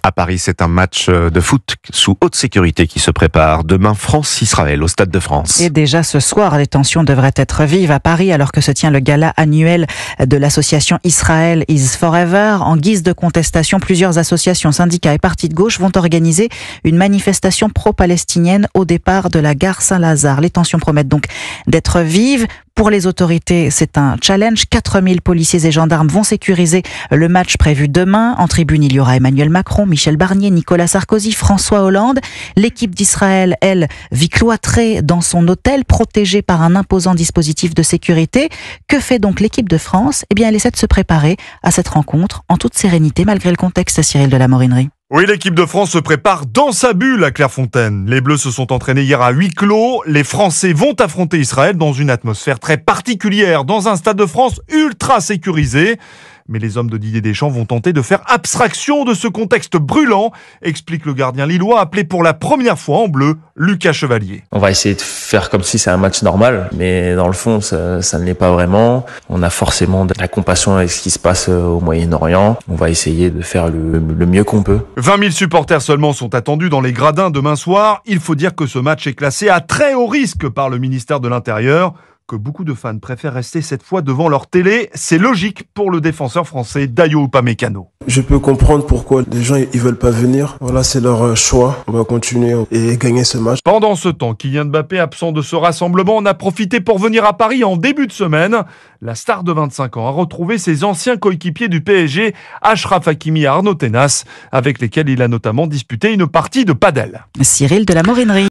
À Paris, c'est un match de foot sous haute sécurité qui se prépare. Demain, France-Israël au Stade de France. Et déjà ce soir, les tensions devraient être vives à Paris alors que se tient le gala annuel de l'association Israel is Forever. En guise de contestation, plusieurs associations, syndicats et partis de gauche vont organiser une manifestation pro-palestinienne au départ de la gare Saint-Lazare. Les tensions promettent donc d'être vives. Pour les autorités, c'est un challenge. 4000 policiers et gendarmes vont sécuriser le match prévu demain. En tribune, il y aura Emmanuel Macron, Michel Barnier, Nicolas Sarkozy, François Hollande. L'équipe d'Israël, elle, vit cloîtrée dans son hôtel, protégée par un imposant dispositif de sécurité. Que fait donc l'équipe de France ? Eh bien, elle essaie de se préparer à cette rencontre en toute sérénité, malgré le contexte, Cyril de la Morinerie. Oui, l'équipe de France se prépare dans sa bulle à Clairefontaine. Les Bleus se sont entraînés hier à huis clos. Les Français vont affronter Israël dans une atmosphère très particulière, dans un Stade de France ultra sécurisé. Mais les hommes de Didier Deschamps vont tenter de faire abstraction de ce contexte brûlant, explique le gardien lillois appelé pour la première fois en bleu, Lucas Chevalier. On va essayer de faire comme si c'est un match normal, mais dans le fond, ça ne l'est pas vraiment. On a forcément de la compassion avec ce qui se passe au Moyen-Orient. On va essayer de faire le mieux qu'on peut. 20 000 supporters seulement sont attendus dans les gradins demain soir. Il faut dire que ce match est classé à très haut risque par le ministère de l'Intérieur. Que beaucoup de fans préfèrent rester cette fois devant leur télé, c'est logique pour le défenseur français Dayo Upamecano. Je peux comprendre pourquoi les gens ils veulent pas venir. Voilà, c'est leur choix. On va continuer et gagner ce match. Pendant ce temps, Kylian Mbappé, absent de ce rassemblement, en a profité pour venir à Paris en début de semaine. La star de 25 ans a retrouvé ses anciens coéquipiers du PSG, Achraf Hakimi et Arnaud Tenas, avec lesquels il a notamment disputé une partie de padel. Cyril de la Morinerie.